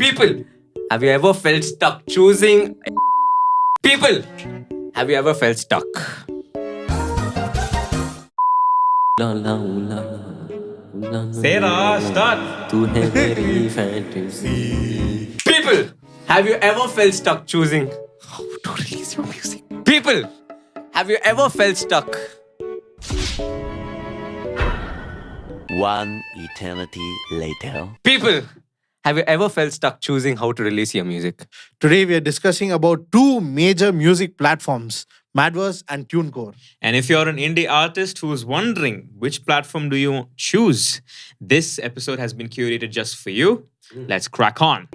People, have you ever felt stuck choosing? People, have you ever felt stuck? Sarah, start. People, have you ever felt stuck choosing how to release your music? People, have you ever felt stuck? One eternity later. People, have you ever felt stuck choosing how to release your music? Today we are discussing about two major music platforms, Madverse and Tunecore. And if you're an indie artist who's wondering which platform do you choose, this episode has been curated just for you. Let's crack on.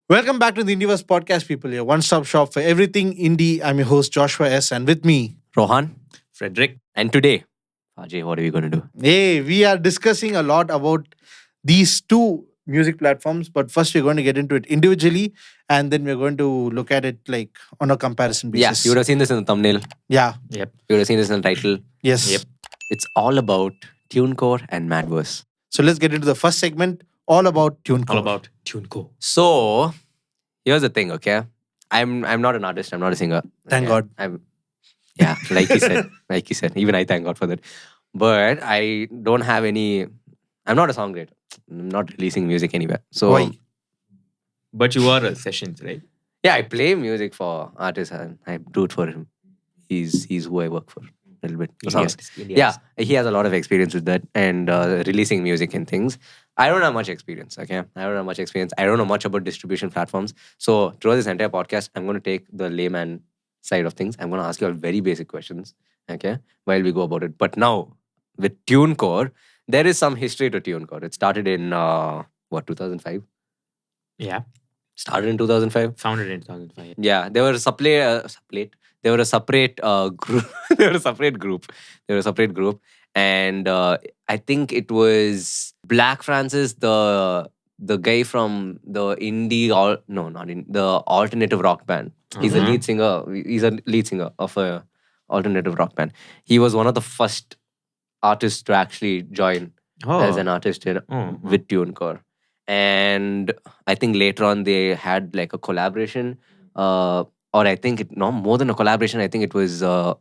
Welcome back to the Indieverse Podcast, people. Your one-stop shop for everything indie. I'm your host, Joshua S. And with me, Rohan. Frederick. And today, Ajay, what are we going to do? hey, we are discussing a lot about these two music platforms. But first, we're going to get into it individually. And then we're going to look at it like on a comparison Yeah, basis. you would have seen this in the thumbnail. Yeah. Yep. You would have seen this in the title. Yes. Yep. It's all about Tunecore and Madverse. So let's get into the first segment, all about Tunecore. All about TuneCo. So, here's the thing, okay? I'm not an artist. I'm not a singer. Thank okay? God. Yeah, like he said. Even I thank God for that. But I don't have any. I'm not a songwriter. I'm not releasing music anywhere. So Why? But you are a sessions, right? yeah, I play music for artists and I do it for him. He's who I work for a little bit. Indie Songs. artist, indie Yeah, artist. he has a lot of experience with that and releasing music and things. I don't have much experience, okay? I don't have much experience. I don't know much about distribution platforms. So throughout this entire podcast, I'm going to take the layman side of things. I'm going to ask you all very basic questions, okay? While we go about it. But now, with TuneCore, there is some history to TuneCore. It started in, 2005? Yeah. Started in 2005? Founded in 2005. Yeah, they were a They were a separate group. They were a separate group, and I think it was Black Francis, the guy from the the alternative rock band. He's a Mhm. lead singer. He's a lead singer of a alternative rock band. He was one of the first artists to actually join as an artist with TuneCore. And I think later on they had like a collaboration, or I think more than a collaboration. I think it was a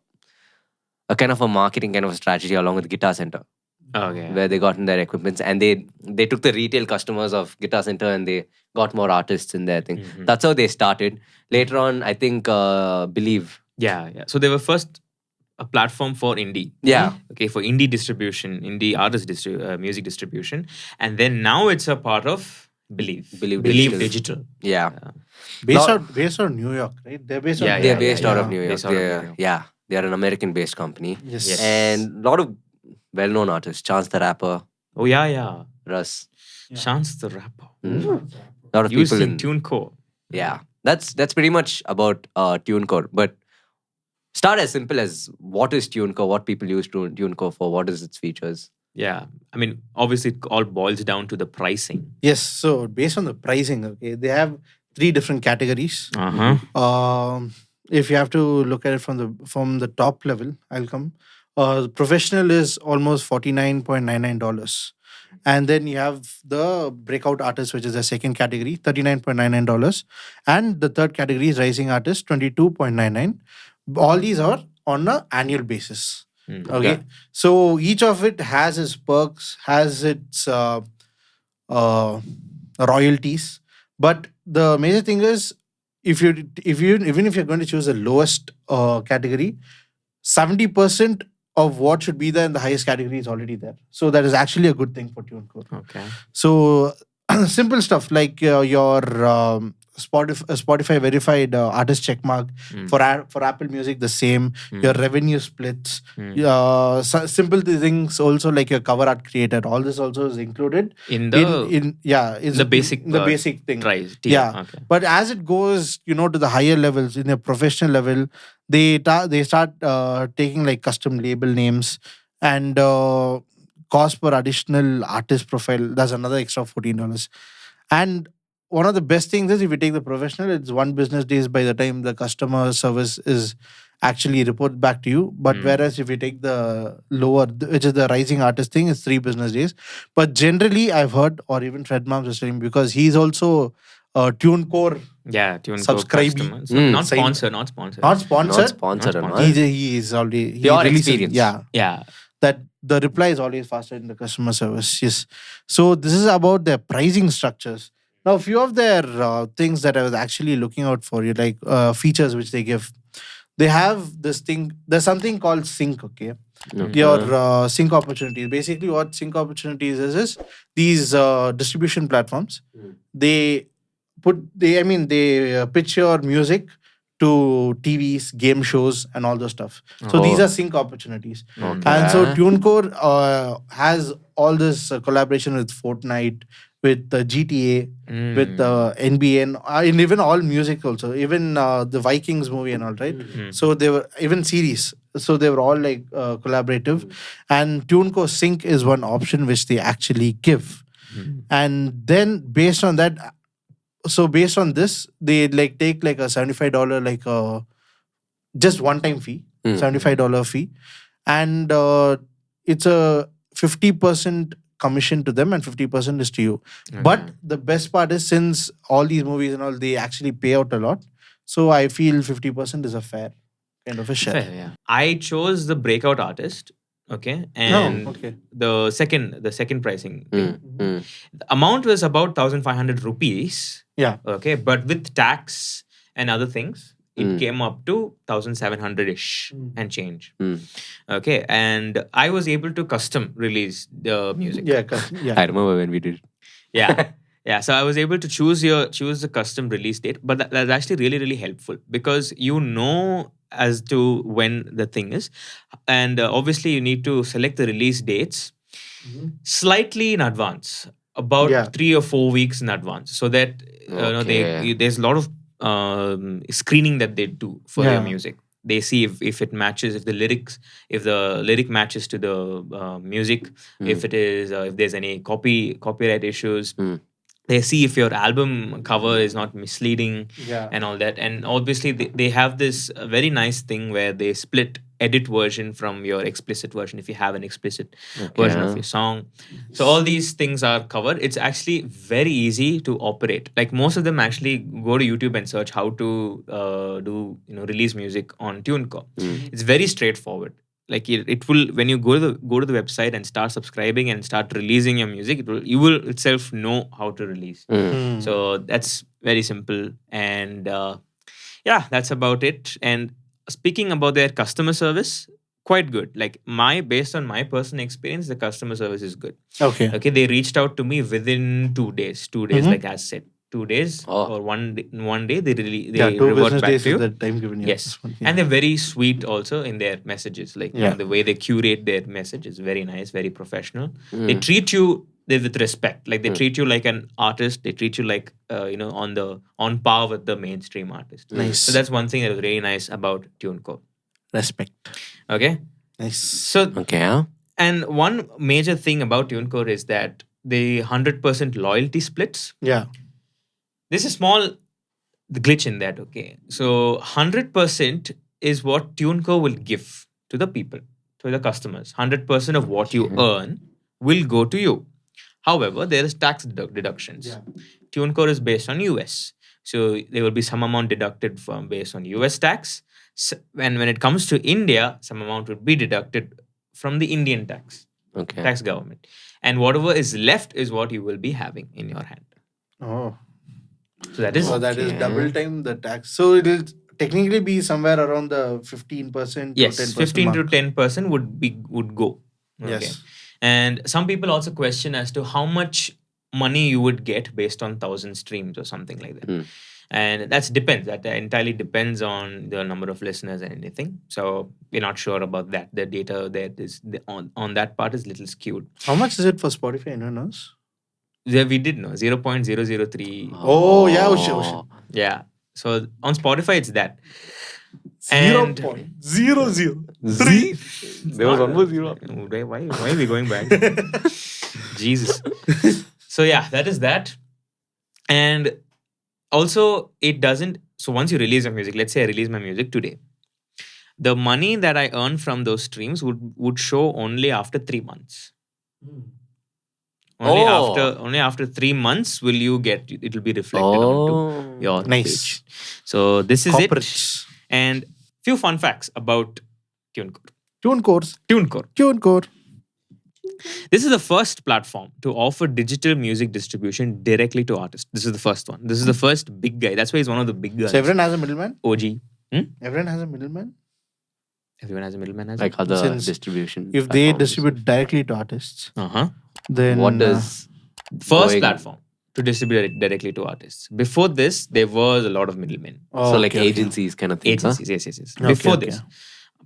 kind of a marketing kind of a strategy along with Guitar Center, Okay. where they got in their equipments and they took the retail customers of Guitar Center and they got more artists in their thing. Mhm. That's how they started. Later on, I think Believe. Yeah. So they were first a platform for indie. Yeah. Okay, for indie distribution, indie artist music distribution. And then now it's a part of Believe. Believe Believe Digital. Digital. Yeah. Based on New York, right? They're based on Yeah, They're based out of yeah. New York. Based out of New York. Yeah. They are an American-based company. Yes. Yes. And a lot of well-known artists. Chance the Rapper, Oh, yeah. Russ. Chance the Rapper. A lot of Used people in in TuneCore. Yeah, that's pretty much about TuneCore. But start as simple as what is TuneCore, what people use TuneCore for, what is its features. Yeah. I mean, obviously, it all boils down to the pricing. Yes. So based on the pricing, okay, they have three different categories. If you have to look at it from the top level, I'll come. Professional is almost $49.99. And then you have the breakout artist, which is the second category, $39.99. And the third category is rising artist, $22.99. All these are on an annual basis. Okay. So each of it has its perks, has its royalties. But the major thing is, even if you're going to choose the lowest category, 70% of what should be there in the highest category is already there. So that is actually a good thing for TuneCore. Okay. So simple stuff like your Spotify verified artist checkmark. For Apple Music, the same. Your revenue splits. Simple things also like your cover art creator. All this also is included In the it's the basic the basic thing. price. Yeah. Okay. But as it goes, to the higher levels, in a professional level, they start taking like custom label names and cost per additional artist profile. That's another extra $14. And one of the best things is if you take the professional, it's one business days by the time the customer service is actually report back to you. But whereas if you take the lower, which is the rising artist thing, it's 3 business days. But generally, I've heard, or even Fred Mams is telling me, because he's also a TuneCore Yeah, TuneCore subscribe. customer. So not Same. sponsored, not sponsored. Not Not sponsored. sponsored and Not all. He is already Pure releases- experience. Yeah, Yeah. that the reply is always faster in the customer service. Yes. So this is about their pricing structures. Now, a few of their things that I was actually looking out for, you like features which they give. They have this thing. There's something called sync. Okay, your sync opportunities. Basically, what sync opportunities is these distribution platforms. They they pitch your music to TVs, game shows, and all those stuff. So these Oh. are sync opportunities. Okay. And so TuneCore has all this collaboration with Fortnite, with the GTA, with the NBA, and even all music also. Even the Vikings movie and all, right? So they were even series. So they were all like collaborative. And TuneCore Sync is one option which they actually give. And then based on that, so based on this, they like take like a $75 like just one time fee, $75 fee, and it's a 50% commission to them and 50% is to you. But the best part is, since all these movies and all, they actually pay out a lot. So I feel 50% is a fair kind of a share. Fair, yeah. I chose the breakout artist. Okay. And okay. the second pricing thing. Mm. The amount was about 1,500 rupees. Yeah. Okay. But with tax and other things, it came up to 1,700-ish and change. Okay. And I was able to custom release the music. Yeah. Yeah. I remember when we did it. Yeah. Yeah. So I was able to choose the custom release date. But that's actually really, really helpful, because you know as to when the thing is. And obviously you need to select the release dates slightly in advance, about 3 or 4 weeks in advance, so that there's a lot of screening that they do for your music. They see if it matches, if the lyric matches to the music, if it is if there's any copyright issues. They see if your album cover is not misleading and all that. And obviously they have this very nice thing where they split edit version from your explicit version if you have an explicit version of your song. So all these things are covered. It's actually very easy to operate. Like most of them actually go to YouTube and search how to do release music on TuneCore. It's very straightforward. Like it will, when you go to the website and start subscribing and start releasing your music, you will itself know how to release. So that's very simple. And that's about it. And speaking about their customer service, quite good. Like based on my personal experience, the customer service is good. Okay. They reached out to me within 2 days. 2 days, like as said. 2 days or one day they 2 revert business back days to you. is the time given. Yes. And they're very sweet also in their messages. Like the way they curate their message is very nice, very professional. They treat you with respect. Like they treat you like an artist. They treat you like on par with the mainstream artist. Nice. So that's one thing that was really nice about TuneCore. Respect. Okay. Nice. So and one major thing about TuneCore is that the 100% loyalty splits. Yeah. There's a small glitch in that, okay? So 100% is what TuneCore will give to the people, to the customers. 100% of what you earn will go to you. However, there is tax deductions. Yeah. TuneCore is based on US. So there will be some amount deducted based on US tax. And when it comes to India, some amount would be deducted from the Indian tax government. And whatever is left is what you will be having in your hand. Oh. So that is double time the tax. So it will technically be somewhere around the 15% to 10%. 15 to 10% would go. Okay. Yes. And some people also question as to how much money you would get based on 1,000 streams or something like that. And that depends. That entirely depends on the number of listeners and anything. So we're not sure about that. The data that is on that part is little skewed. How much is it for Spotify? Anyone knows? Yeah, we did know 0.003. Oh yeah, Yeah. So on Spotify, it's that. 0.003. There was one more zero. Why are we going back? Jesus. So yeah, that is that. And also, it doesn't. So once you release your music, let's say I release my music today, the money that I earn from those streams would show only after 3 months. Only after 3 months will you get, it will be reflected onto your page. So this is it. And few fun facts about TuneCore. TuneCore. This is the first platform to offer digital music distribution directly to artists. This is the first one. This is the first big guy. That's why he's one of the big guys. So everyone has a middleman? OG. Everyone has a middleman? Everyone has a middleman. Like other distribution. If they distribute directly to artists, then what does first platform to distribute it directly to artists? Before this, there was a lot of middlemen. So like agencies kind of thing. Agencies, yes. Before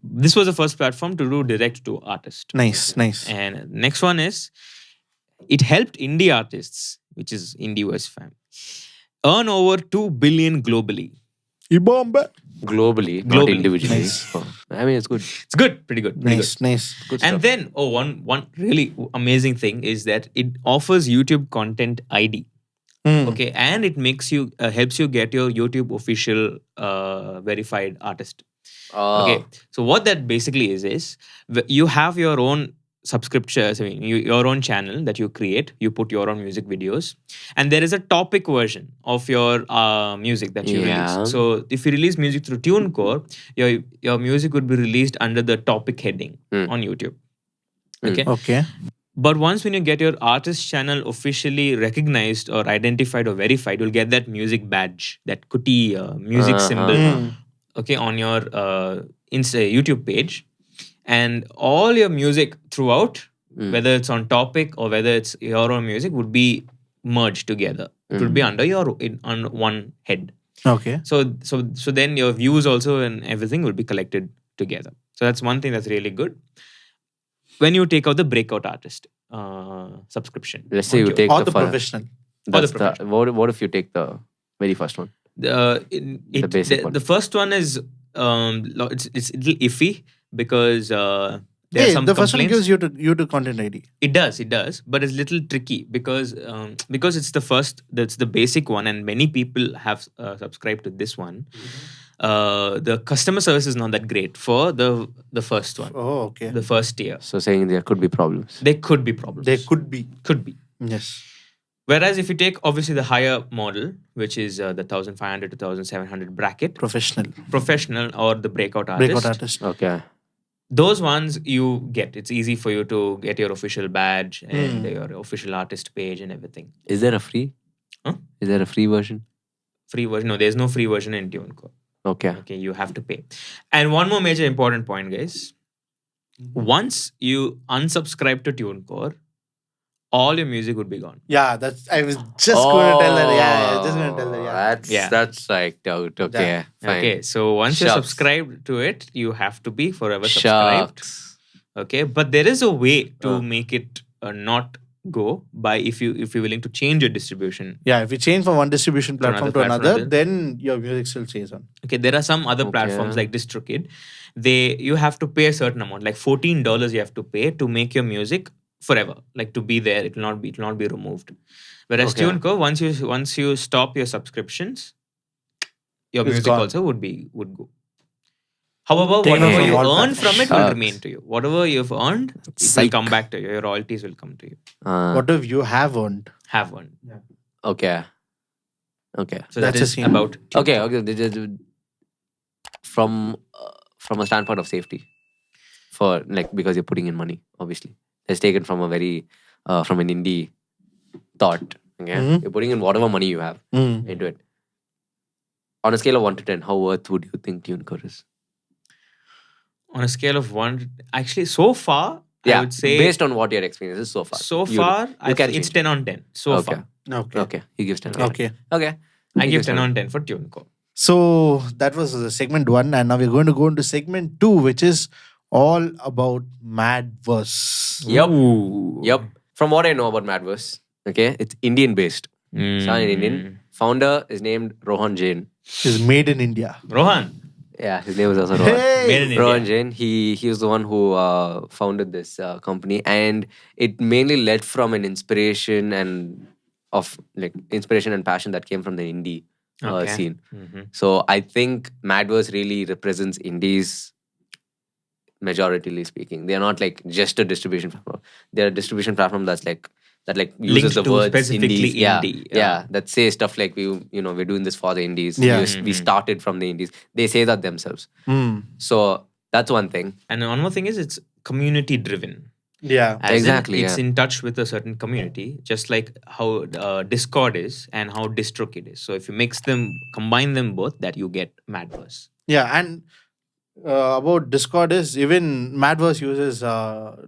this was the first platform to do direct to artists. Nice. And next one is, it helped indie artists, which is Indieverse fam, earn over 2 billion globally. Globally, not individually. Nice. I mean, it's good. It's good. Pretty good. Nice. Good and stuff. Then, one really amazing thing is that it offers YouTube content ID. Okay, and it makes you helps you get your YouTube official verified artist. Okay, so what that basically is you have your own subscriptions. I mean, your own channel that you create. You put your own music videos, and there is a topic version of your music that you release. So if you release music through TuneCore, your music would be released under the topic heading on YouTube. Okay. But once when you get your artist channel officially recognized or identified or verified, you'll get that music badge, that kuti music symbol, okay, on your YouTube page. And all your music throughout, whether it's on topic or whether it's your own music, would be merged together. It would be under on one head. Okay. So then your views also and everything will be collected together. So that's one thing that's really good. When you take out the breakout artist subscription. Let's say you take the professional. What if you take the very first one? The basic one. The first one is it's a little iffy because there are some the first complaints. one gives you to content ID. It does, but it's a little tricky because it's the first, that's the basic one, and many people have subscribed to this one. The customer service is not that great for the first one. Oh, okay. The first tier. So saying there could be problems. There could be problems. Could be. Yes. Whereas if you take obviously the higher model, which is the 1,500 to 1,700 bracket. Professional or the breakout artist. Okay. Those ones you get. It's easy for you to get your official badge and your official artist page and everything. Is there a free? Is there a free version? Free version? No, there's no free version in TuneCore. Okay, you have to pay. And one more major important point, guys. Once you unsubscribe to TuneCore, all your music would be gone. Yeah, I was just going to tell her. Yeah. That's like out. Okay, fine. Okay, so once you're subscribed to it, you have to be forever subscribed. Okay, but there is a way to make it not go by if you're willing to change your distribution. Yeah, if you change from one distribution platform to another, then your music still stays on. Okay, there are some other platforms like DistroKid. You have to pay a certain amount, like $14 you have to pay to make your music forever, like to be there. It will not be removed. Whereas TuneCore, once you stop your subscriptions, your music also would go. However, whatever you earn from it will remain to you. Whatever you've earned, it will come back to you. Your royalties will come to you. Whatever you have earned. Yeah. Okay. So that is about TuneCore. Okay. From a standpoint of safety, because you're putting in money, obviously. It's taken from from an indie thought. Okay, you're putting in whatever money you have into it. On a scale of 1 to 10, how worth would you think TuneCore is? On a scale of 1, actually, so far, I would say, based on what your experience is so far. It's 10 on 10 so far. Okay. He gives 10. Okay. I give 10 on 10 for TuneCore. So that was segment 1, and now we're going to go into segment 2, which is all about Madverse. Yep. From what I know about Madverse, okay, it's Indian based. Started in Indian. Founder is named Rohan Jain. He's made in India. Rohan. Yeah, his name is also Rohan. Made in Rohan India. Jain. He was the one who founded this company, and it mainly led from an inspiration and passion that came from the indie scene. So I think Madverse really represents indies majoritarily speaking. They are not like just a distribution platform. They're a distribution platform that uses Linked the to words specifically indies. indie. Yeah. That say stuff like we're doing this for the indies. Yeah. We started from the indies. They say that themselves. So that's one thing. And one more thing is it's community driven. Yeah. As in, Exactly, it's yeah. in touch with a certain community, just like how Discord is and how DistroKid is. So if you combine them both, that you get Madverse. Yeah, and about Discord is even Madverse uses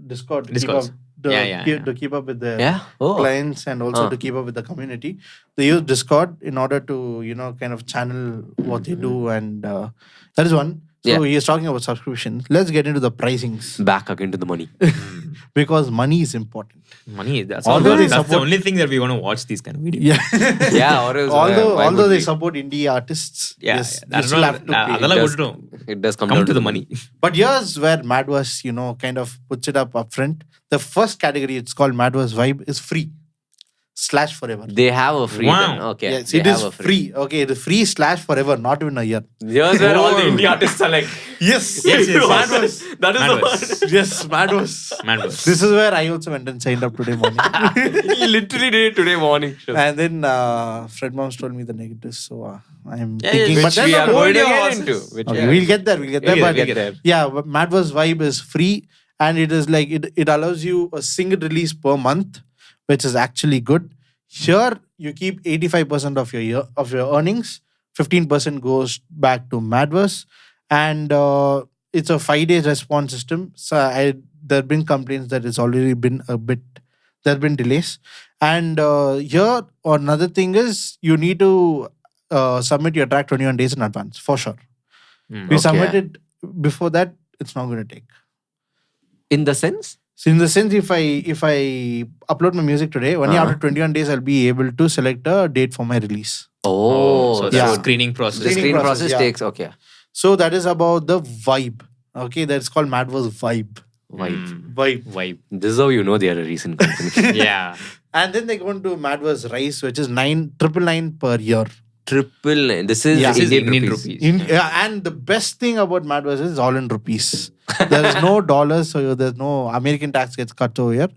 Discord to keep Discords. up Yeah. to keep up with their Yeah. Oh. clients and also to keep up with the community. They use Discord in order to kind of channel what they do, and that is one. So Yeah. he is talking about subscriptions. Let's get into the pricings Back again to the money. because money is important. Money, that's Although they the support- only thing that we want to watch these kind of videos. Yeah, Yeah. Or else, although why would they we? support indie artists, Yeah, yes, you that's still not, have to pay. adala does- good to It does come come down to the money. But here's where Madverse, kind of puts it up front. The first category, it's called Madverse Vibe, is free / forever. They have a free. Wow. Then. Okay. Yes, they it have is a free. Okay, the free / forever, not even a year. Here's where all the indie artists are like, Yes, Yes. Madverse. that is Madverse. the Yes, Madverse. Madverse. This is where I also went and signed up today morning. one. He literally did it today morning. And then Fred Moms told me the negatives, so I'm Yeah, thinking. yeah, But Which then we are hold going to your get horses. into. Which, Okay, yeah. we'll get there. We'll get there. Yeah, but we'll get there. yeah, but Madverse Vibe is free, and it is like it allows you a single release per month, which is actually good. Here you keep 85% of your earnings. 15% goes back to Madverse, and it's a 5 days response system. So there have been complaints that it's already been a bit. There have been delays, and here another thing is you need to submit your track 21 days in advance for sure. Mm. We Okay. submit it before that, it's not going to take. In the sense? So in the sense, if I upload my music today, only after 21 days I'll be able to select a date for my release. So the yeah. screening process. The Screening screen process, process yeah. takes, okay. So that is about the vibe. Okay, that's called Madverse Vibe. Vibe. Vibe. This is how you know they are a recent company. Yeah. And then they go into Madverse Rise, which is 999 per year. 999. This is Yeah. This is Indian Indian rupees. rupees. Yeah, and the best thing about Madverse is all in rupees. There is no dollars, so there's no American tax gets cut over here.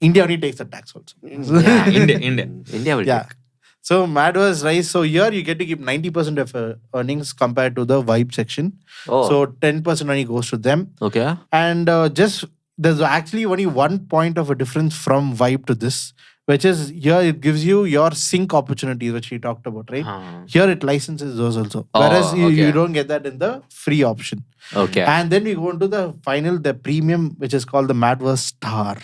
India only takes the tax also. Yeah. India. India will Yeah. take. So Madverse Rise. So here you get to keep 90% of earnings compared to the Vibe section. Oh. So 10% only goes to them. Okay. And there's actually only 1 point of a difference from Vibe to this, which is here it gives you your sync opportunities, which we talked about, right? Here it licenses those also. Oh, Whereas you okay. don't get that in the free option. Okay. And then we go into the premium, which is called the Madverse Star.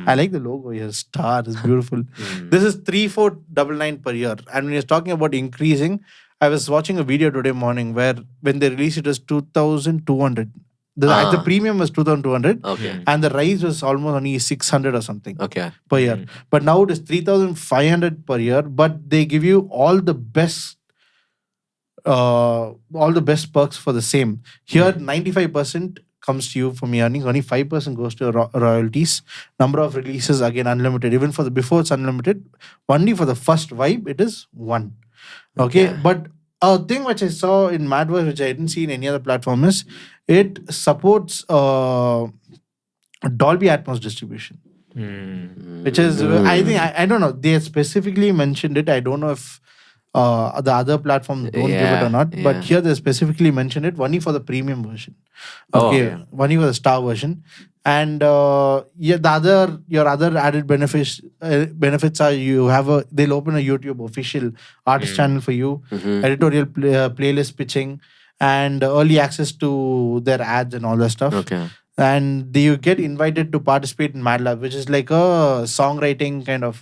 I like the logo here. Star is beautiful. This is 3499 per year. And when you're talking about increasing, I was watching a video today morning where when they released it was 2200. The premium was 2200 Okay. and the rise was almost only 600 or something Okay. per year. But now it is 3500 per year, but they give you all the best perks for the same. Here 95% comes to you from your earnings, only 5% goes to royalties. Number of releases again unlimited. Even for before it's unlimited, only for the first Vibe it is 1. Okay. But a thing which I saw in Madverse, which I didn't see in any other platform, is it supports Dolby Atmos distribution, which is I think I don't know, they specifically mentioned it. I don't know if the other platforms don't give it or not, but here they specifically mentioned it only for the premium version. Okay, only for the star version. And your other added benefits are they'll open a YouTube official artist channel for you, editorial playlist pitching, and early access to their ads and all that stuff. Okay. And you get invited to participate in Mad Lab, which is like a songwriting kind of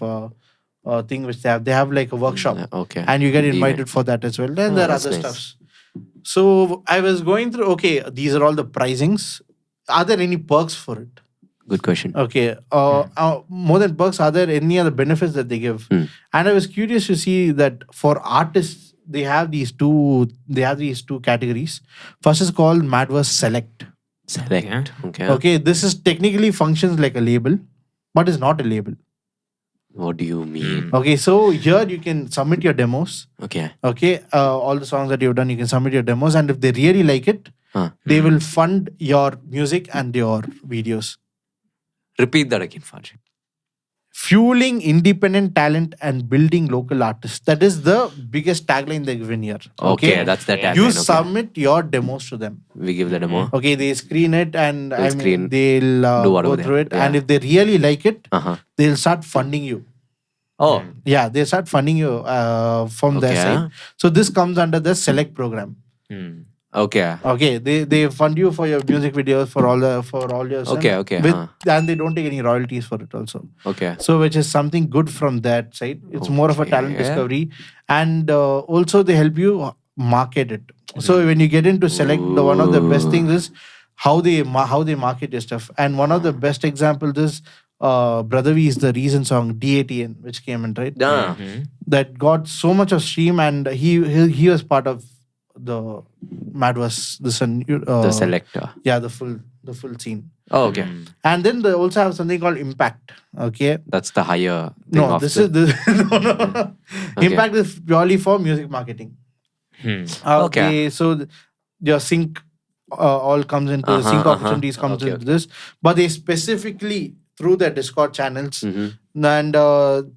thing which they have. They have like a workshop, Okay. and you get invited for that as well. Then there are that's other nice. stuffs. So I was going through. Okay, these are all the pricings. Are there any perks for it? Good question. Okay. More than perks, are there any other benefits that they give? And I was curious to see that for artists, they have these two categories. First is called Madverse Select. Select. Okay. Okay, this is technically functions like a label, but is not a label. What do you mean? Okay, so here you can submit your demos. Okay. Okay, all the songs that you've done, you can submit your demos, and if they really like it, they will fund your music and your videos. Repeat that again, Faj. Fueling independent talent and building local artists. That is the biggest tagline they given here. Okay, that's the tagline. You Okay. submit your demos to them. We give the demo. Okay, they screen it and They'll screen, they'll do go whatever through it. yeah. And if they really like it, Uh-huh. they'll start funding you. Oh, Yeah, they start funding you from their Okay. side. So this comes under the select program. okay. Okay, they fund you for your music videos for all your songs. Okay, And they don't take any royalties for it also. Okay. So which is something good from that side. It's more of a talent Okay. discovery, and also they help you market it. So when you get into select, one of the best things is how they market your stuff. And one of the best examples is Prithvi is the recent song DATN which came in, right? Yeah. That got so much of stream, and he was part of the Madverse. The selector. Yeah, the full scene. Oh, okay. And then they also have something called Impact. Okay. That's the higher thing No, of this the- is this. No. Okay. Impact is purely for music marketing. Okay, so your sync all comes into the sync opportunities comes Okay, into this, but they specifically through their Discord channels, and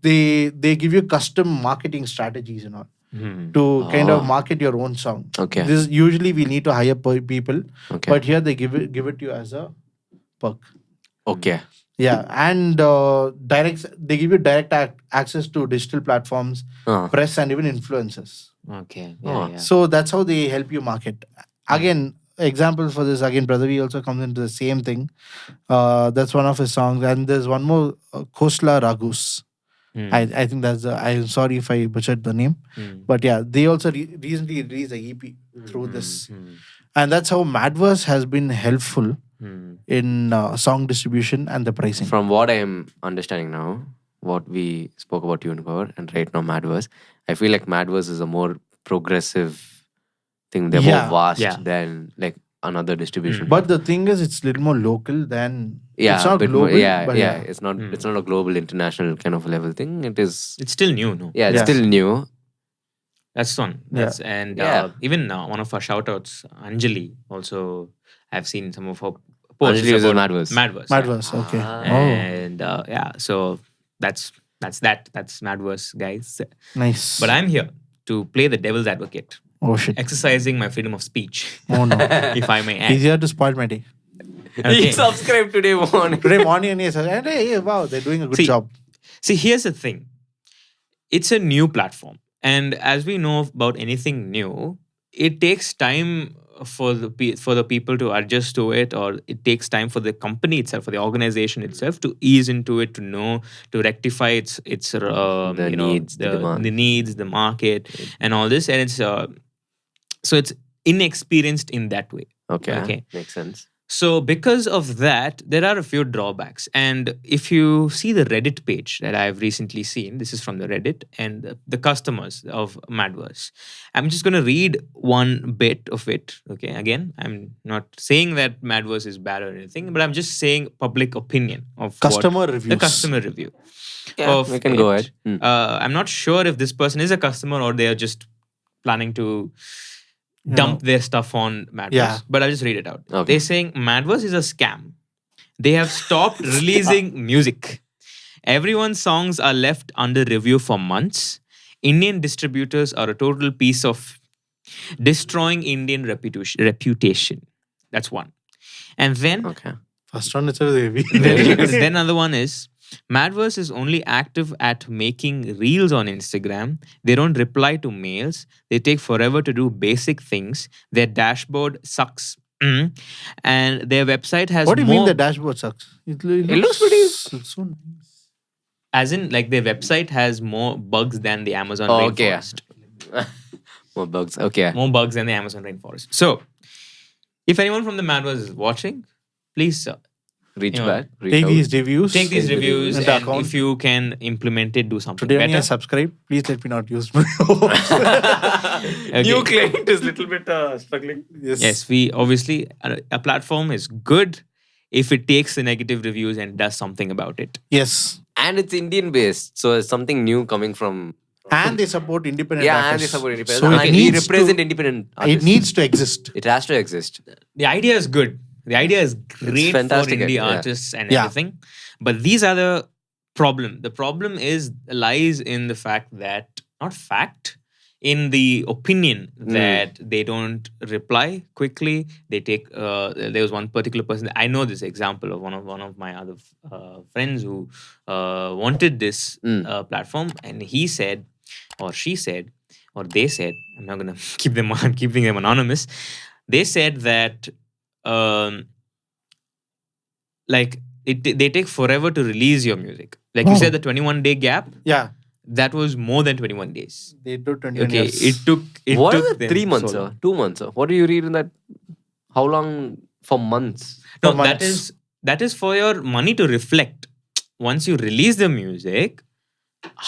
they give you custom marketing strategies and all to kind of market your own song. Okay. This usually we need to hire people, Okay. but here they give it to you as a perk. Okay. Yeah, and they give you direct access to digital platforms, press, and even influencers. Okay. So that's how they help you market. Again, examples for this. Again, Prithvi also comes into the same thing. That's one of his songs, and there's one more, Khosla Ragus. I think that's I'm sorry if I butchered the name, but yeah, they also recently released a EP through this, and that's how Madverse has been helpful in song distribution and the pricing. From what I am understanding now, what we spoke about Tunecore and right now Madverse, I feel like Madverse is a more progressive thing. They're more vast than like another distribution. But the thing is, it's a little more local than it's not bit global. more, but It's not a global international kind of level thing. It is. It's still new, no? Yeah, it's Yeah. still new. That's one. That's and even one of our shoutouts, Anjali, also I've seen some of her posts. Anjali is a about Madverse. Madverse. Madverse, okay. And so that's Madverse, guys. Nice. But I'm here to play the devil's advocate, Oh shit. exercising my freedom of speech, Oh no. if I may add. He's here to spoil my day. Okay. He subscribed today morning. Today morning, and he said, hey, wow, they're doing a good See, job. See, here's the thing. It's a new platform. And as we know about anything new, it takes time for the people to adjust to it, or it takes time for the company itself, for the organization itself to ease into it, to know, to rectify its needs, the demand. the needs, the market, and all this. And it's so it's inexperienced in that way. Okay. Makes sense. So because of that, there are a few drawbacks. And if you see the Reddit page that I've recently seen, this is from the Reddit and the customers of Madverse. I'm just going to read one bit of it. Okay, again, I'm not saying that Madverse is bad or anything, but I'm just saying public opinion of Customer the reviews. customer review. Yeah, of we can it. go ahead. I'm not sure if this person is a customer or they are just planning to dump their stuff on Madverse. Yeah. But I'll just read it out. Okay. They're saying Madverse is a scam. They have stopped releasing music. Everyone's songs are left under review for months. Indian distributors are a total piece of destroying Indian reputation. That's one. And then, Okay. First one, it's a heavy. then another one is Madverse is only active at making reels on Instagram. They don't reply to mails. They take forever to do basic things. Their dashboard sucks. And their website has What do you more, mean the dashboard sucks? It looks pretty- It's so nice. as in like their website has more bugs than the Amazon Oh, okay. rainforest. More bugs. Okay. More bugs than the Amazon rainforest. So, if anyone from the Madverse is watching, please Reach You know, back. Reach Take out. these reviews. take these Take the reviews, reviews. and Account. if you can implement it, do something Today only I better. subscribe. Please let me not use my Okay. New client is little bit struggling. Yes, we obviously a platform is good if it takes the negative reviews and does something about it. Yes. And it's Indian based. So it's something new coming from And they support independent Yeah, and they artists. support independent. So and it we needs represent to, independent it artists. needs to exist. It has to exist. The idea is good. The idea is great for fantastic indie idea, yeah. artists and Yeah. everything. But these are the problem. The problem lies in the fact that, not fact, in the opinion that they don't reply quickly. They take. There was one particular person. I know this example of one of my other friends who wanted this platform, and he said, or she said, or they said. I'm not gonna keeping them anonymous. They said that. Like they take forever to release your music. Like you Wow. said, the 21-day gap, Yeah. that was more than 21 days. They do 21 Okay, years. it took What took are the them 3 months so or long. 2 months? What do you read in that? How long? For months. No, For that months. is for your money to reflect. Once you release the music,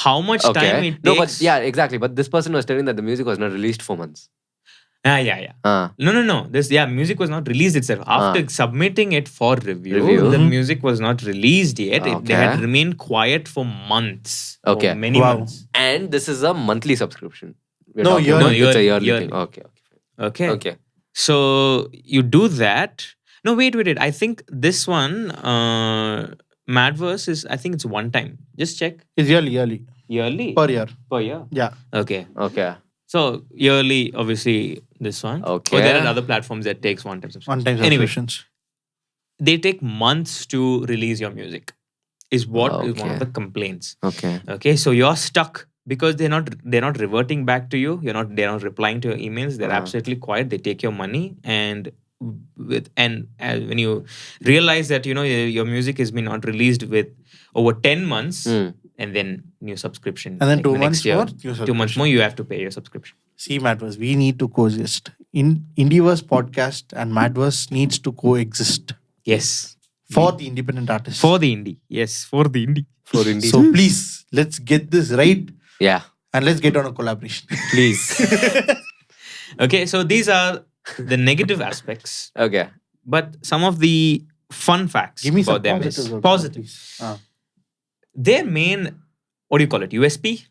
how much time Okay. it takes. No, but yeah, exactly. But this person was telling that the music was not released for months. Yeah. No. Music was not released itself. After submitting it for review, the music was not released yet. They had Okay. remained quiet for months. Okay. For many Wow. months. And this is a monthly subscription. We're No, talking yearly. about- No, It's a yearly, yearly thing. yearly. Okay. Okay. So you do that. No, wait. I think this one, Madverse is, I think it's one time. Just check. It's yearly. Yearly? Per year. Per year? Yeah. Okay. Okay. So yearly, obviously, this one. Okay. Or there are other platforms that takes one time subscription. One-time Anyway, subscriptions. they take months to release your music. Is what is one of Okay. the complaints. Okay. Okay, so you're stuck because they're not reverting back to you. They're not replying to your emails. They're absolutely quiet. They take your money and when you realize that your music has been not released with over 10 months and then new subscription, And then like 2 the next months year, more. 2 months more you have to pay your subscription. See, Madverse, we need to coexist. Indieverse Podcast and Madverse needs to coexist Yes, for the independent artists. for the indie. Yes, for the indie. For indie. So please, let's get this right Yeah. and let's get on a collaboration. Please. Okay, so these are the negative aspects, Okay. but some of the fun facts Give me some about them positives. is also, positive. please. Their main, what do you call it, USP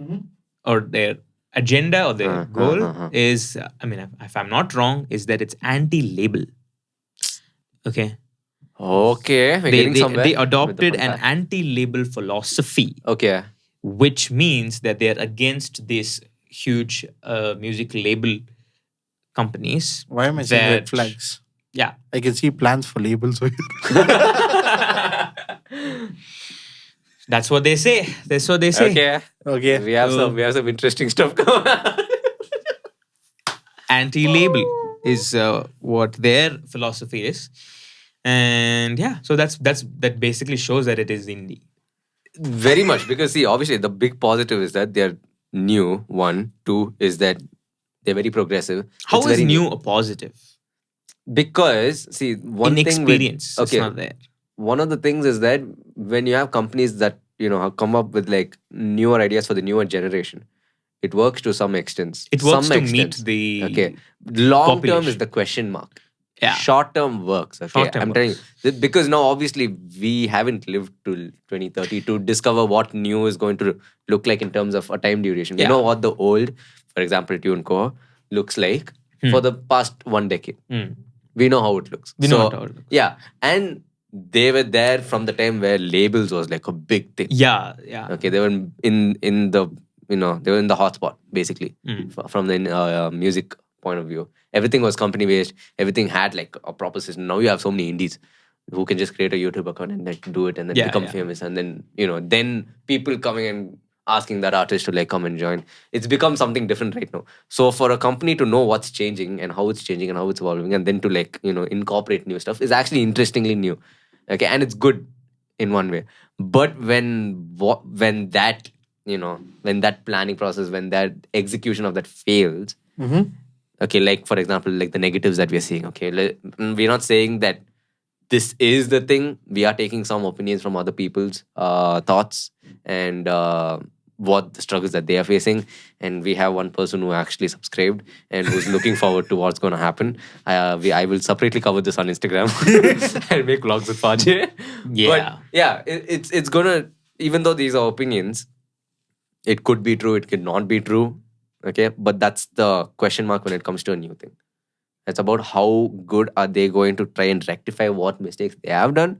Mhm. or their agenda or their goal is, if I'm not wrong, is that it's anti-label. Okay. Okay. We're They, getting they, somewhere. they with the adopted fun an fact. anti-label philosophy, Okay. which means that they're against this huge music label companies. Why am I seeing red that- flags? Yeah. I can see plans for labels. That's what they say. That's what they say. Okay. Okay. We have some interesting stuff going on. Anti-label is what their philosophy is. And yeah, so that basically shows that it is indie. Very much, because see, obviously the big positive is that they're new. 1, 2 is that they're very progressive. How It's is very new a positive? Because see, one thing with, Inexperience. It's okay, not there. one of the things is that when you have companies that have come up with like newer ideas for the newer generation, it works to some extent. It works some to meet extent. the Okay, long term is population. the question mark. Yeah. Short term works. Okay, Short term I'm telling works. you because now obviously we haven't lived till 2030 to discover what new is going to look like in terms of a time duration. We Yeah. know what the old, for example, TuneCore looks like for the past 1 decade. We know how it looks. We know how it looks. Yeah, and they were there from the time where labels was like a big thing. Yeah. Okay, they were in the they were in the hotspot basically from the music point of view. Everything was company based. Everything had like a proper system. Now you have so many indies who can just create a YouTube account and like do it and then become famous, and then then people coming and asking that artist to like come and join. It's become something different right now. So for a company to know what's changing and how it's changing and how it's evolving, and then to like incorporate new stuff is actually interestingly new. Okay, and it's good in one way. But when that when that planning process, when that execution of that fails, okay, like for example, like the negatives that we're seeing. Okay, we're not saying that this is the thing. We are taking some opinions from other people's thoughts and what the struggles that they are facing. And we have one person who actually subscribed and who's looking forward to what's going to happen. I will separately cover this on Instagram and make vlogs with Fajay. Yeah. But yeah, it's gonna, even though these are opinions, It could be true, it could not be true. Okay, but that's the question mark when it comes to a new thing. It's about how good are they going to try and rectify what mistakes they have done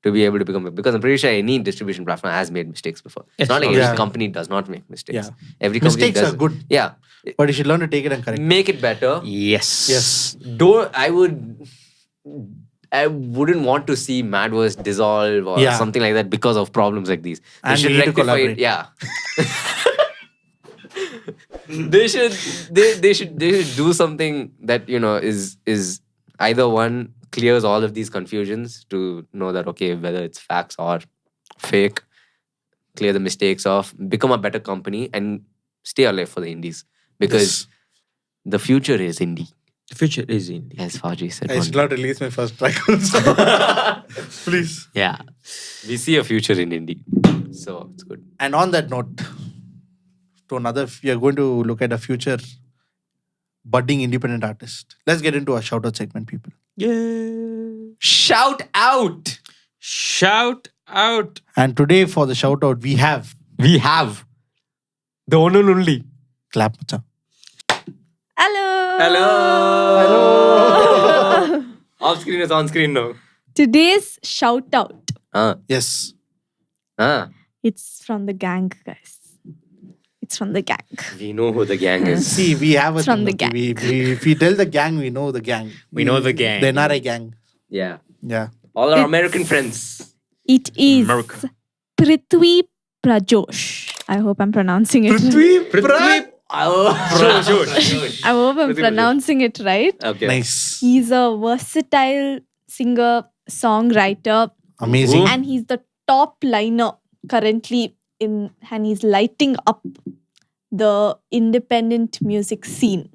to be able to become, because I'm pretty sure any distribution platform has made mistakes before. It's not like Yeah. every company does not make mistakes. Yeah. Every company Mistakes does. are good, Yeah. but you should learn to take it and correct. Make it better. Yes. Yes. I wouldn't want to see Madverse dissolve or Yeah. something like that because of problems like these. They And should we need to rectify it. collaborate. Yeah. they should do something that is either one, clears all of these confusions to know that okay, whether it's facts or fake, clear the mistakes off, become a better company and stay alive for the indies, because the future is indie, The future is indie. as Faji said. I one should day. not release my first track also. Please. Yeah, we see a future in indie, so it's good. And on that note, we are going to look at a future budding independent artist. Let's get into our shoutout segment, people. Yeah. Shout out! Shout out. And today for the shoutout, we have We have the one and only. clap, macha. Hello. Hello. Off screen is on screen now. Today's shout out. Yes. It's from the gang, guys. It's from the gang. We know who the gang is. See, we have a It's from thing, the okay? If we tell the gang, we know the gang. We know the gang. The NRI gang. Yeah. Yeah. All our It's- American friends. It is America. Prithvi Prajosh. I hope I'm pronouncing it. Prithvi. Prajosh. I hope I'm Prithvi pronouncing it right. Okay. Nice. He's a versatile singer, songwriter, Amazing. and he's the top liner currently and he's lighting up the independent music scene.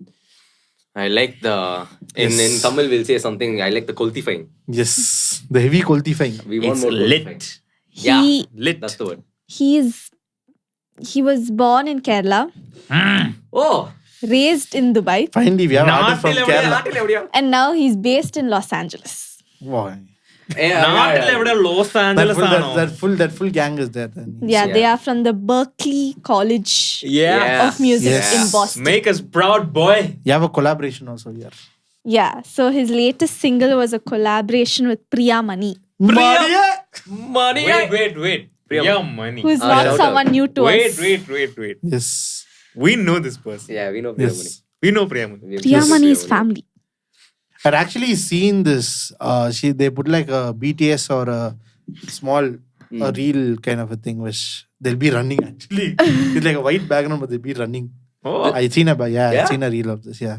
I like the... In Yes. Tamil, we'll say something. I like the kultifying. Yes. The heavy kultifying. We want It's more lit. kultifying. Yeah. He Lit. That's the word. he was born in Kerala, Oh! raised in Dubai, Finally, we have Not artists from till Kerala. and now he's based in Los Angeles. Wow. Los Angeles. That full gang is there then. Yeah, Yeah. they are from the Berkeley College Yeah. of Music Yes. in Boston. Make us proud, boy. You have a collaboration also here. Yeah, so his latest single was a collaboration with Priya Mani, Money! Wait. Priya Mani. who is Ah, not shout someone new to us. Wait. Yes. We know this person. Yeah, we know Priya Yes. We know Priya Mani. Mani. Priya Mani is family. I'd actually seen this. They put like a BTS or a small, a reel kind of a thing, which they'll be running actually. It's like a white background, but they'll be running. Oh. I've seen a Yeah? reel of this. Yeah,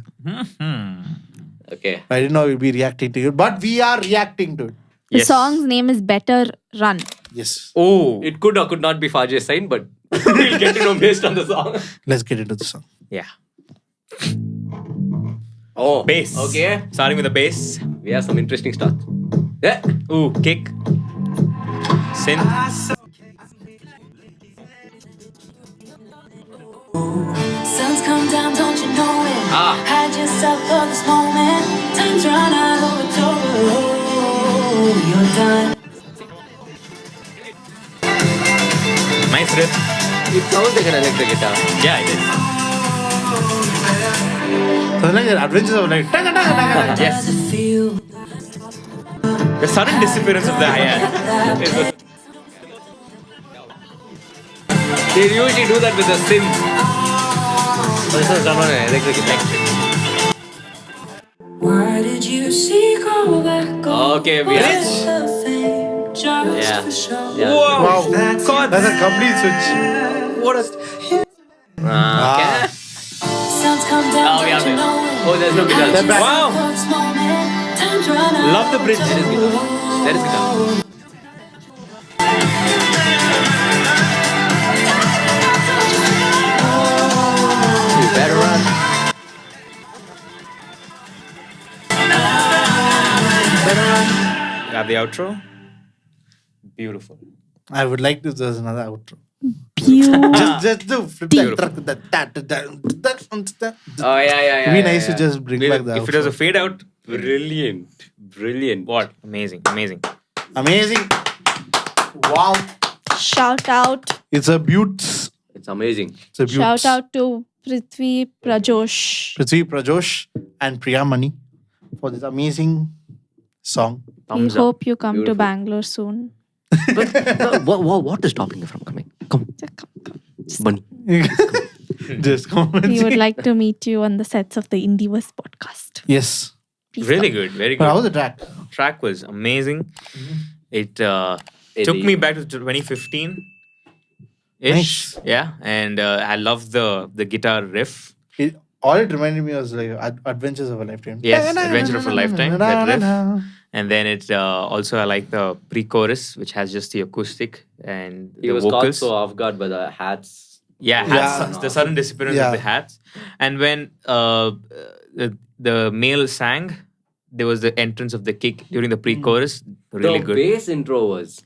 Okay. I didn't know we'll be reacting to it, but we are reacting to it. The Yes. song's name is Better Run. Yes. Oh. It could or could not be Faj's sign, but we'll get to know based on the song. Let's get into the song. Yeah. Oh. Bass. Okay. Starting with the bass. We have some interesting stuff. Yeah. Ooh, kick. Synth. Sun's come down, don't you know it? Hide yourself for this moment. Time's run out, oh, it's over. You're done. Nice riff. It sounds like an electric guitar. Yeah, it is. So like the adventures of like. Yes. Does it feel? The sudden disappearance of the hi-hat. They usually do that with a synth. This was done on an electric guitar. Why did you seek all that gold? Okay, we have. The fame just Yeah. for show. Yeah. Wow, that's a complete switch. What a. Okay. Sun's come down, Oh, we have don't you it. know it? Oh, there's no guitar. Hide yourself Wow. for this moment. Time's run out, Love the bridge. That is guitar. That is guitar. You better run. Got the outro. Beautiful. I would like to. There's another outro. Beautiful. Just do flip that track. Oh, yeah. It'd be nice to just bring back the If it was a outro. fade out, Brilliant. what? Amazing. Amazing. Wow. Shout out. It's a beaut. It's amazing. It's a beaut. Shout out to Prithvi, Prajosh. Prithvi, Prajosh, and Priyamani for this amazing song. We Thumbs up. hope you come to Beautiful. Bangalore soon. What is stopping you from coming? Come, Bunny. Just comment. We would like to meet you on the sets of the Indieverse podcast. Yes. Please Really come. good, very But how was good. the track? Track was amazing. It Hey, took the- me back to 2015 ish. Nice. Yeah, and I love the guitar riff. All it reminded me was like Adventures of a Lifetime. Yes, Adventure of a Lifetime, that riff. And then it also I like the pre-chorus, which has just the acoustic and He the was caught vocals. so off guard by the hats. Yeah, Yeah. the sudden disappearance Yeah. of the hats. And when the male sang, there was the entrance of the kick during the pre-chorus. Really the good, bass intro was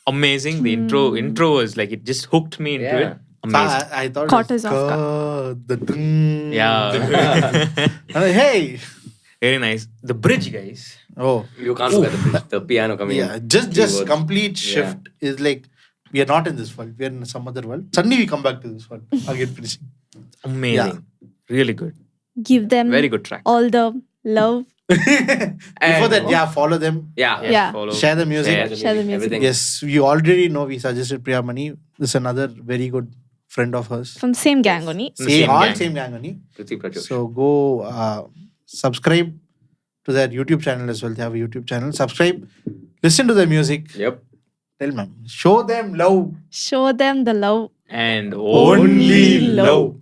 amazing. The intro was like it just hooked me into Yeah. it. Amazing. I thought Caught it was us off the ding. Yeah, I'm like, hey. very nice. The bridge, guys. Oh. you can't forget the piano coming Yeah. in. Just Keyboards. complete shift is like we are not in this world. We are in some other world. Suddenly we come back to this world. Again finishing. Amazing, really good, Give them very good track. all the love. Before that, yeah, follow them. Yeah. Yes, Yeah. follow. Share the music. Share the music. Everything. Yes, you already know we suggested Priyamani. This is another very good friend of hers. From the same gang only. The same gang. Same gang only. Prithvi, Prajosh. So go subscribe to their YouTube channel as well. They have a YouTube channel. Subscribe. Listen to their music. Yep. Tell them. Show them love. Show them the love. And Only love.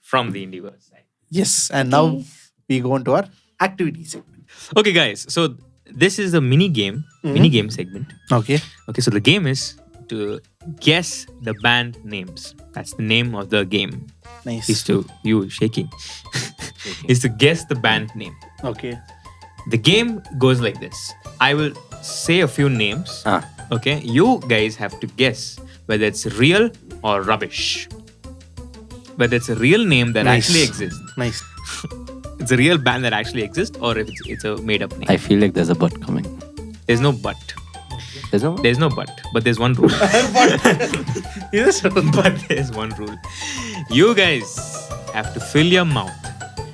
from the Indieverse side. Yes. And now we go on to our activity segment. Okay, guys. So this is the mini game segment. Okay. Okay, so the game is to guess the band names. That's the name of the game. Nice. Is to you shaking. Is to guess the band name. Okay. The game goes like this. I will say a few names. Ah. Okay, you guys have to guess whether it's real or rubbish. Whether it's a real name that Nice. actually exists. Nice. It's a real band that actually exists, or if it's a made up name. I feel like there's a butt coming. There's no but. There's no. There's no but there's one rule. Yes. But there's one rule. You guys have to fill your mouth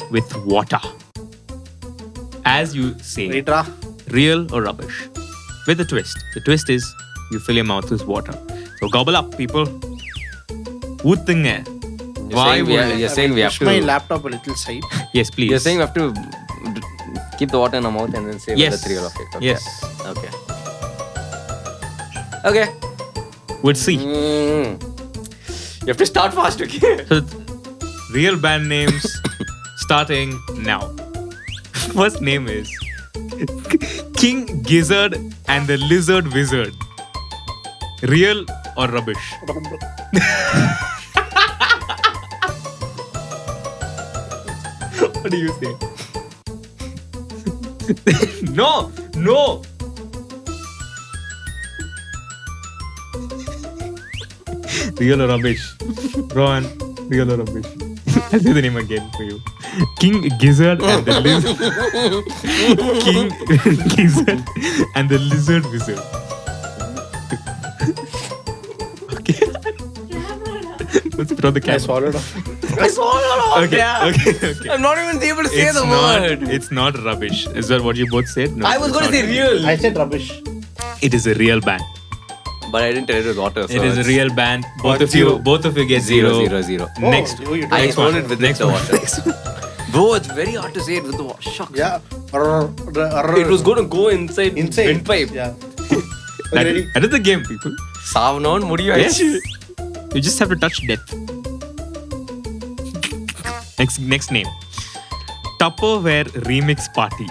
with water as you say Ritra. real or rubbish. With a twist. The twist is you fill your mouth with water. So gobble up, people. Oothunga. You're saying we have Push my to. laptop a little side. Yes, please. You're saying we have to keep the water in our mouth and then say whether yes. it's real or fake. Okay. Yes. Okay. Okay. We'll see. You have to start fast, okay? So, real band names starting now. First name is King Gizzard and the Lizard Wizard. Real or rubbish? What do you say? No! Real or rubbish? Rohan, real or rubbish? I'll say the name again for you. King Gizzard and the Lizard. King Gizzard and the Lizard Wizard. Okay. Let's put on the I camera. swallowed up. I swallowed Okay. I'm not even able to say It's the not, word. it's not rubbish. Is that what you both said? No, I was it's going to not say real. I said rubbish. It is a real band. But I didn't tell it was water. So It is a it's real band. Both What's of you, zero? both of you get zero, zero. zero, zero. Oh, Next. you did. I Next told one. it with Next the one. water. Bro, it's very hard to say it with the water. Shucks. Yeah. It was going to go inside windpipe. Yeah. That, Ready? that is the game, people. Savnon, mudiya. Yes. You just have to touch death. Next name. Tupperware Remix Party.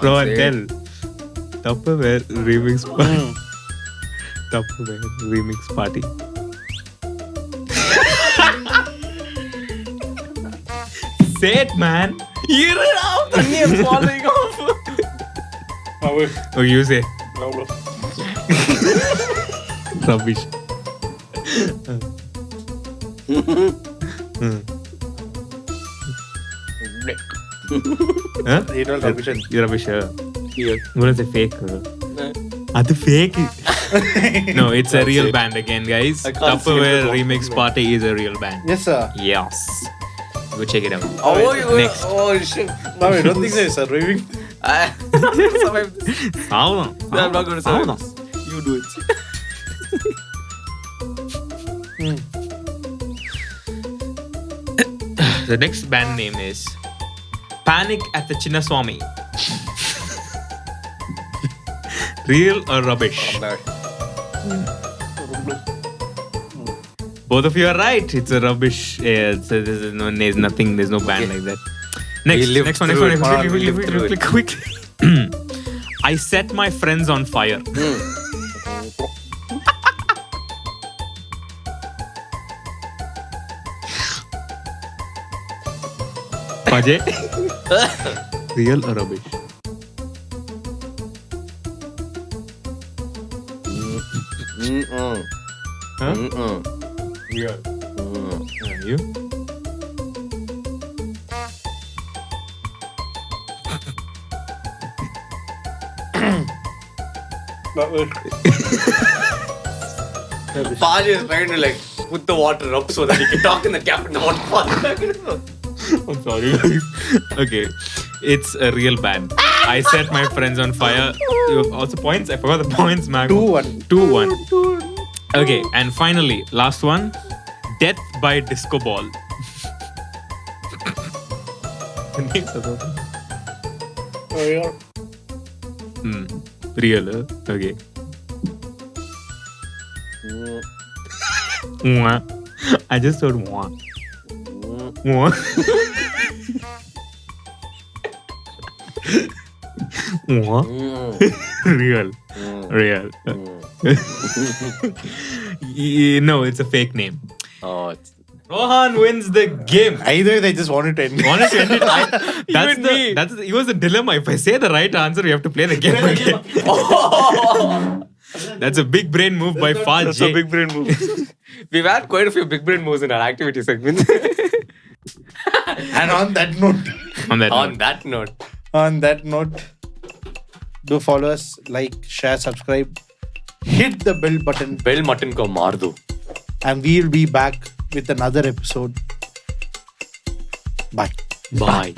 Rohan, tell. Tupperware Remix Party. Tupperware Remix Party. Say it, man. Hear it out. The name's falling off. Oh, you say. Rubbish. Huh? You told rubbish. You're rubbish. What is a fake? That's fake. No, it's a real band again, guys. Tupperware Remix Party is a real band. Yes, sir. Yes. Go check it out. Next. Oh shit. No, I don't think so, sir. Raving. I'm not going to survive this. I'm I'm not going to survive this. You do it. The next band name is Panic at the Chinnaswamy. Real or rubbish? Both of you are right. It's a rubbish. There's no band like that. Next one. Quick. I set my friends on fire. Ajay? Real or rubbish? Huh? Real. And you? Paj is trying to like put the water up so that he can talk in the cap and the water falls back. I'm sorry, guys. Okay, it's a real band. I set my friends on fire. You have also points? I forgot the points, Mac. 2-1. 2-1. Okay, and finally, last one. Death by Disco Ball. The names are those. Oh, yeah. Real, huh? Okay. Mwah. I just heard mwah. Mwah. Mwah. Real. No, it's a fake name. Oh, it's... Rohan wins the game. Either they just wanted to end. Honestly, it was a dilemma. If I say the right answer, you have to play the game again. That's a big brain move by Faj. That's a big brain move. We've had quite a few big brain moves in our activity segments. And on that note, do follow us, like, share, subscribe, hit the bell button. Bell button ko maar do. And we'll be back with another episode. Bye. Bye.